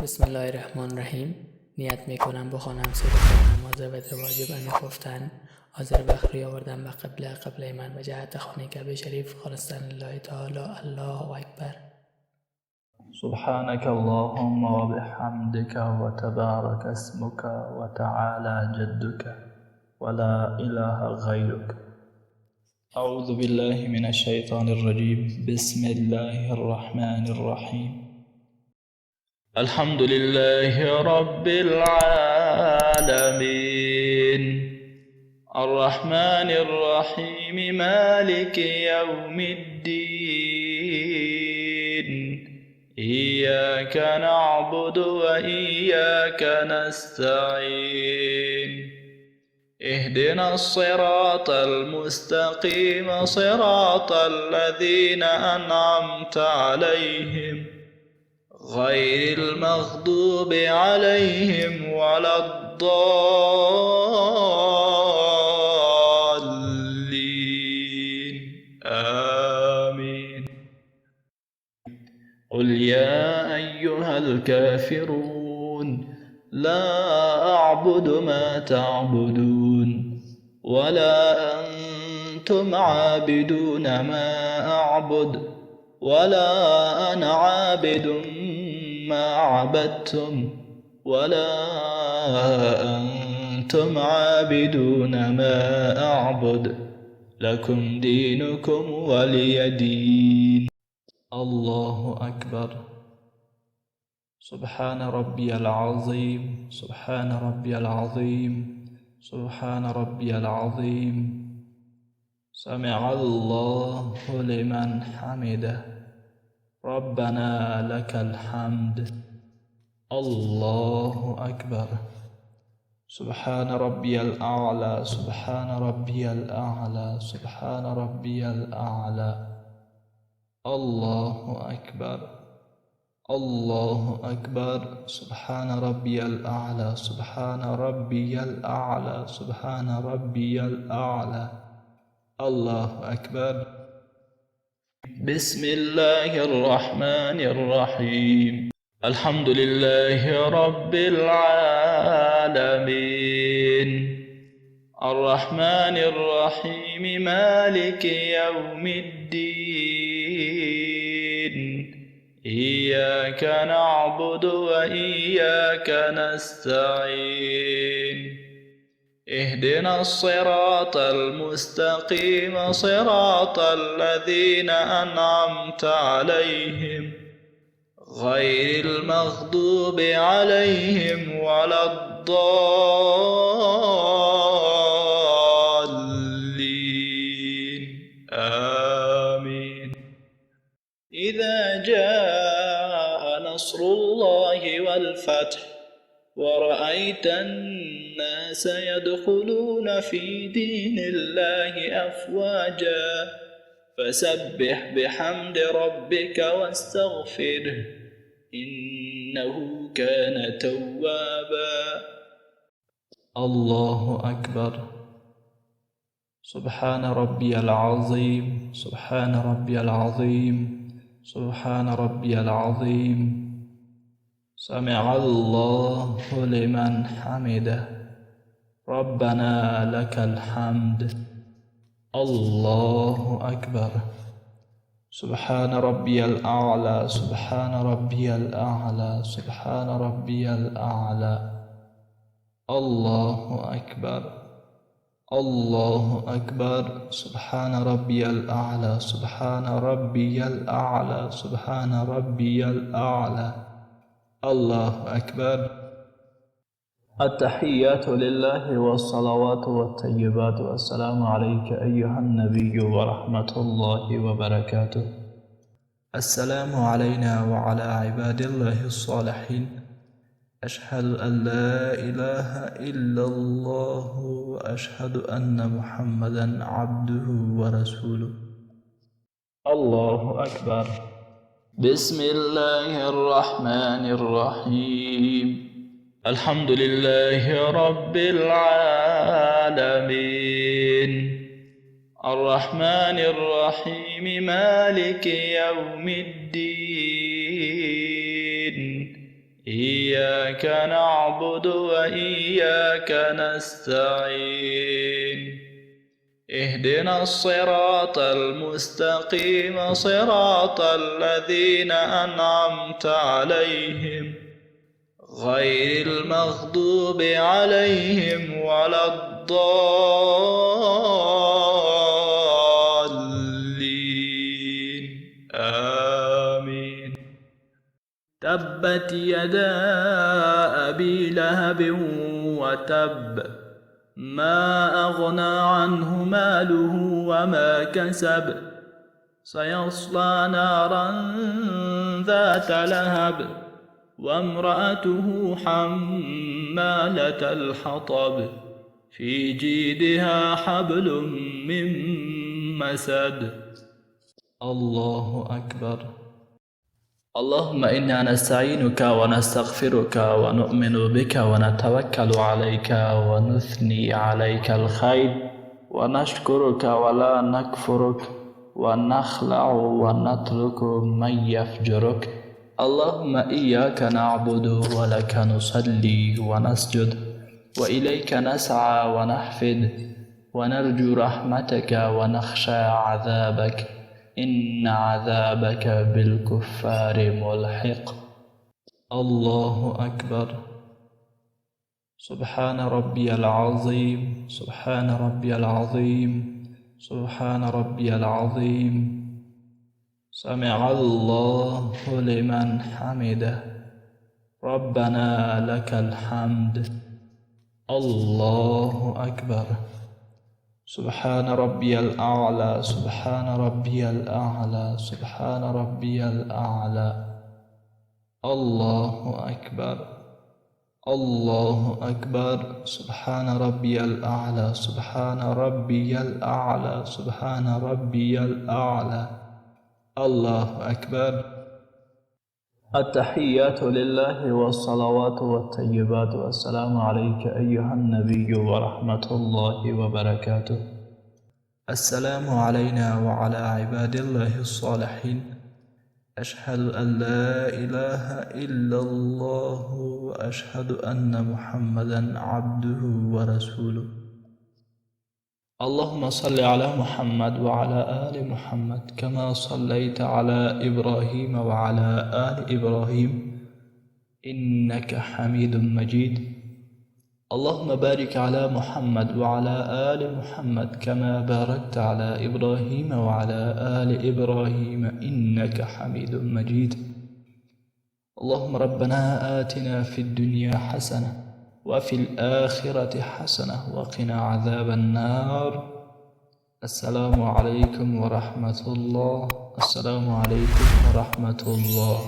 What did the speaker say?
بسم الله الرحمن الرحیم. نیت میکنم بخوانم سوره نماز و واجب میخفتن حاضر بخری آوردن به قبله من و جهت خانه کعبه شریف خالصتن لله تعالی. الله اکبر. سبحانك اللهم وبحمدك وتبارك اسمك وتعالى جدك ولا إله غيرك. أعوذ بالله من الشيطان الرجيم. بسم الله الرحمن الرحيم. الحمد لله رب العالمين الرحمن الرحيم مالك يوم الدين إياك نعبد وإياك نستعين اهدنا الصراط المستقيم صراط الذين أنعمت عليهم غير المغضوب عليهم ولا الضالين آمين. قل يا أيها الكافرون لا أعبد ما تعبدون ولا أنتم عابدون ما أعبد ولا أنا عابد ما عبدتم ولا أنتم عابدون ما أعبد لكم دينكم ولي دين. الله أكبر. سبحان ربي العظيم سبحان ربي العظيم سبحان ربي العظيم. سمع الله لمن حمده ربنا لك الحمد. الله أكبر. سبحان ربي الأعلى سبحان ربي الأعلى سبحان ربي الأعلى. الله أكبر. الله أكبر. سبحان ربي الأعلى سبحان ربي الأعلى سبحان ربي الأعلى. الله أكبر. بسم الله الرحمن الرحيم. الحمد لله رب العالمين الرحمن الرحيم مالك يوم الدين إياك نعبد وإياك نستعين اهدنا الصراط المستقيم صراط الذين أنعمت عليهم غير المغضوب عليهم ولا الضالين آمين. إذا جاء نصر الله والفتح ورأيت الناس يدخلون في دين الله أفواجا فسبح بحمد ربك واستغفره إنه كان توابا. الله أكبر. سبحان ربي العظيم سبحان ربي العظيم سبحان ربي العظيم. سمع الله لمن حمده ربنا لك الحمد. الله أكبر. سبحان ربي الأعلى سبحان ربي الأعلى سبحان ربي الأعلى. الله أكبر. الله أكبر. سبحان ربي الأعلى سبحان ربي الأعلى سبحان ربي الأعلى. الله أكبر. التحيات لله والصلوات والطيبات والسلام عليك أيها النبي ورحمة الله وبركاته. السلام علينا وعلى عباد الله الصالحين. أشهد أن لا إله إلا الله وأشهد أن محمدا عبده ورسوله. الله أكبر. بسم الله الرحمن الرحيم. الحمد لله رب العالمين الرحمن الرحيم مالك يوم الدين إياك نعبد وإياك نستعين اهدنا الصراط المستقيم صراط الذين أنعمت عليهم غير المغضوب عليهم ولا الضالين آمين. تبت يدا أبي لهب وتب ما أغنى عنه ماله وما كسب سيصلى نارا ذات لهب وامرأته حمالة الحطب في جيدها حبل من مسد. الله أكبر. اللهم إنا نستعينك ونستغفرك ونؤمن بك ونتوكل عليك ونثني عليك الخير ونشكرك ولا نكفرك ونخلع ونترك من يفجرك. اللهم إياك نعبد ولك نصلي ونسجد وإليك نسعى ونحفد ونرجو رحمتك ونخشى عذابك إن عذابك بالكفار ملحق. الله أكبر. سبحان ربي العظيم سبحان ربي العظيم سبحان ربي العظيم سمع الله لمن حمده ربنا لك الحمد. الله أكبر. سبحان ربي الأعلى سبحان ربي الأعلى سبحان ربي الأعلى. الله أكبر. الله أكبر. سبحان ربي الأعلى سبحان ربي الأعلى سبحان ربي الأعلى. الله أكبر. التحيات لله والصلوات والطيبات والسلام عليك أيها النبي ورحمة الله وبركاته. السلام علينا وعلى عباد الله الصالحين. أشهد أن لا إله إلا الله وأشهد أن محمدا عبده ورسوله. اللهم صل على محمد وعلى آل محمد كما صليت على إبراهيم وعلى آل إبراهيم إنك حميد مجيد. اللهم بارك على محمد وعلى آل محمد كما باركت على إبراهيم وعلى آل إبراهيم إنك حميد مجيد. اللهم ربنا آتنا في الدنيا حسنة وفي الآخرة حسنة وقنا عذاب النار. السلام عليكم ورحمة الله. السلام عليكم ورحمة الله.